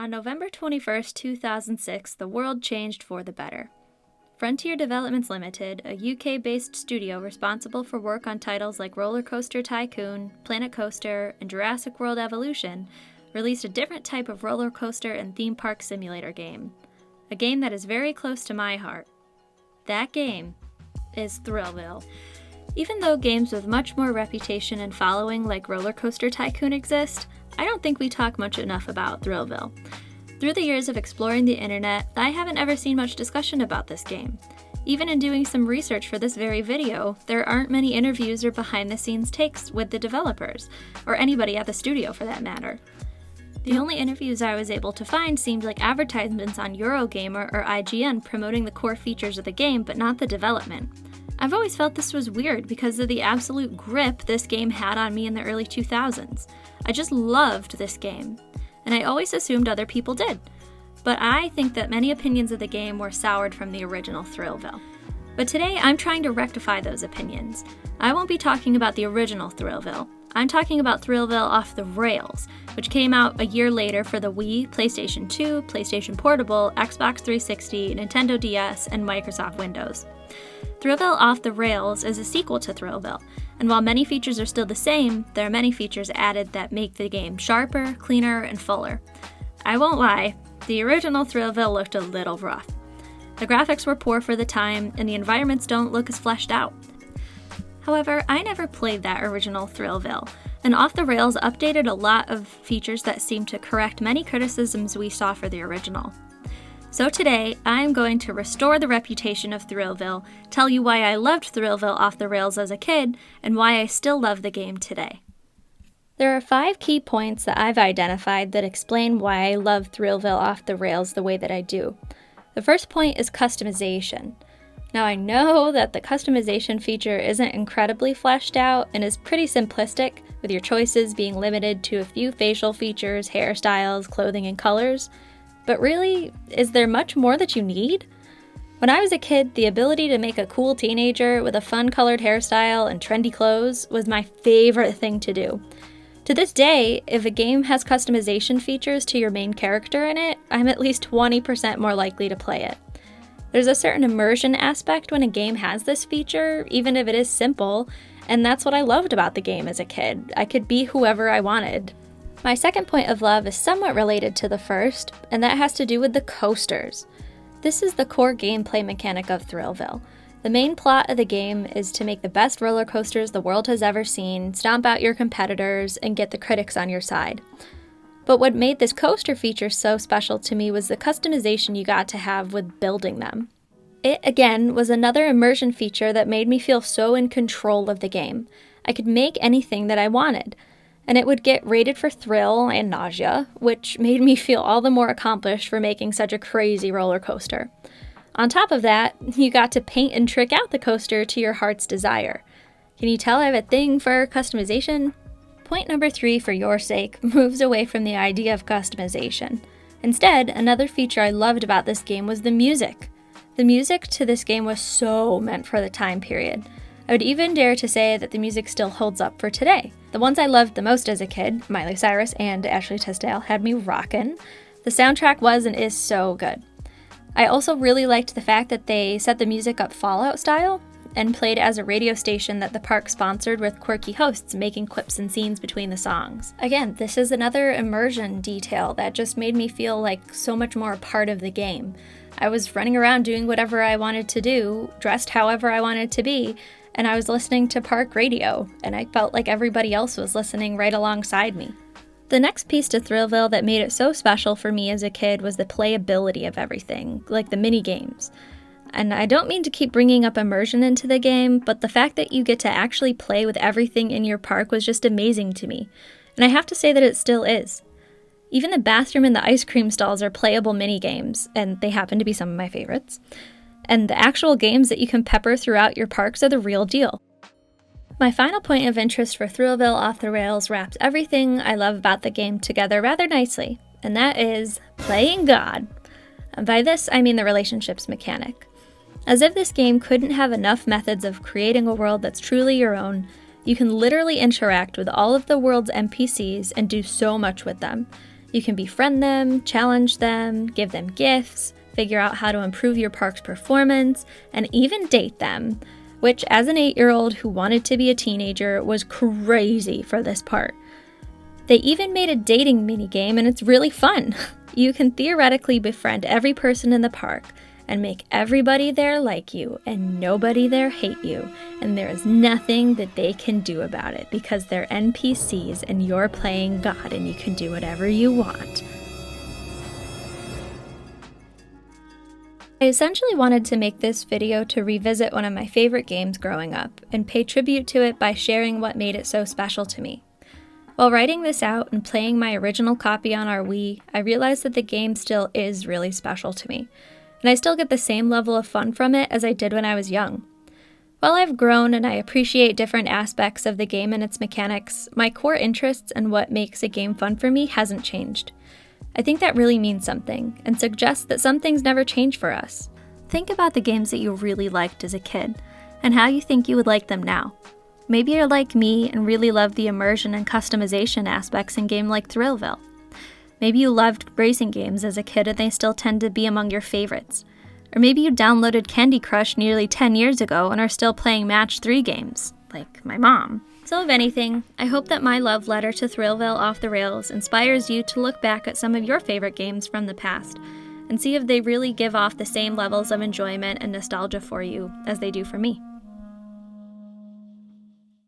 On November 21st, 2006, the world changed for the better. Frontier Developments Limited, a UK-based studio responsible for work on titles like Roller Coaster Tycoon, Planet Coaster, and Jurassic World Evolution, released a different type of roller coaster and theme park simulator game. A game that is very close to my heart. That game is THRILLVILLE. Even though games with much more reputation and following like Roller Coaster Tycoon exist, I don't think we talk much enough about THRILLVILLE. Through the years of exploring the internet, I haven't ever seen much discussion about this game. Even in doing some research for this very video, there aren't many interviews or behind-the-scenes takes with the developers, or anybody at the studio for that matter. The only interviews I was able to find seemed like advertisements on Eurogamer or IGN promoting the core features of the game, but not the development. I've always felt this was weird because of the absolute grip this game had on me in the early 2000s. I just loved this game, and I always assumed other people did. But I think that many opinions of the game were soured from the original THRILLVILLE. But today I'm trying to rectify those opinions. I won't be talking about the original THRILLVILLE. I'm talking about THRILLVILLE Off the Rails, which came out a year later for the Wii, PlayStation 2, PlayStation Portable, Xbox 360, Nintendo DS, and Microsoft Windows. THRILLVILLE Off the Rails is a sequel to THRILLVILLE, and while many features are still the same, there are many features added that make the game sharper, cleaner, and fuller. I won't lie, the original THRILLVILLE looked a little rough. The graphics were poor for the time, and the environments don't look as fleshed out. However, I never played that original THRILLVILLE, and Off the Rails updated a lot of features that seem to correct many criticisms we saw for the original. So today, I'm going to restore the reputation of THRILLVILLE, tell you why I loved THRILLVILLE Off the Rails as a kid, and why I still love the game today. There are 5 key points that I've identified that explain why I love THRILLVILLE Off the Rails the way that I do. The first point is customization. Now I know that the customization feature isn't incredibly fleshed out and is pretty simplistic, with your choices being limited to a few facial features, hairstyles, clothing, and colors. But really, is there much more that you need? When I was a kid, the ability to make a cool teenager with a fun-colored hairstyle and trendy clothes was my favorite thing to do. To this day, if a game has customization features to your main character in it, I'm at least 20% more likely to play it. There's a certain immersion aspect when a game has this feature, even if it is simple, and that's what I loved about the game as a kid. I could be whoever I wanted. My second point of love is somewhat related to the first, and that has to do with the coasters. This is the core gameplay mechanic of THRILLVILLE. The main plot of the game is to make the best roller coasters the world has ever seen, stomp out your competitors, and get the critics on your side. But what made this coaster feature so special to me was the customization you got to have with building them. It, again, was another immersion feature that made me feel so in control of the game. I could make anything that I wanted. And it would get rated for thrill and nausea, which made me feel all the more accomplished for making such a crazy roller coaster. On top of that, you got to paint and trick out the coaster to your heart's desire. Can you tell I have a thing for customization? Point number 3, for your sake, moves away from the idea of customization. Instead, another feature I loved about this game was the music. The music to this game was so meant for the time period. I would even dare to say that the music still holds up for today. The ones I loved the most as a kid, Miley Cyrus and Ashley Tisdale, had me rockin'. The soundtrack was and is so good. I also really liked the fact that they set the music up Fallout style and played as a radio station that the park sponsored with quirky hosts making clips and scenes between the songs. Again, this is another immersion detail that just made me feel like so much more a part of the game. I was running around doing whatever I wanted to do, dressed however I wanted to be, and I was listening to park radio, and I felt like everybody else was listening right alongside me. The next piece to THRILLVILLE that made it so special for me as a kid was the playability of everything, like the mini-games. And I don't mean to keep bringing up immersion into the game, but the fact that you get to actually play with everything in your park was just amazing to me. And I have to say that it still is. Even the bathroom and the ice cream stalls are playable mini-games, and they happen to be some of my favorites. And the actual games that you can pepper throughout your parks are the real deal. My final point of interest for THRILLVILLE Off the Rails wraps everything I love about the game together rather nicely, and that is playing God. And by this, I mean the relationships mechanic. As if this game couldn't have enough methods of creating a world that's truly your own, you can literally interact with all of the world's NPCs and do so much with them. You can befriend them, challenge them, give them gifts, figure out how to improve your park's performance, and even date them, which as an 8-year-old who wanted to be a teenager was crazy for this part. They even made a dating minigame and it's really fun. You can theoretically befriend every person in the park and make everybody there like you and nobody there hate you, and there is nothing that they can do about it because they're NPCs and you're playing God and you can do whatever you want. I essentially wanted to make this video to revisit one of my favorite games growing up and pay tribute to it by sharing what made it so special to me. While writing this out and playing my original copy on our Wii, I realized that the game still is really special to me, and I still get the same level of fun from it as I did when I was young. While I've grown and I appreciate different aspects of the game and its mechanics, my core interests and what makes a game fun for me hasn't changed. I think that really means something, and suggests that some things never change for us. Think about the games that you really liked as a kid, and how you think you would like them now. Maybe you're like me and really love the immersion and customization aspects in games like THRILLVILLE. Maybe you loved racing games as a kid and they still tend to be among your favorites. Or maybe you downloaded Candy Crush nearly 10 years ago and are still playing Match 3 games, like my mom. So if anything, I hope that my love letter to THRILLVILLE Off the Rails inspires you to look back at some of your favorite games from the past and see if they really give off the same levels of enjoyment and nostalgia for you as they do for me.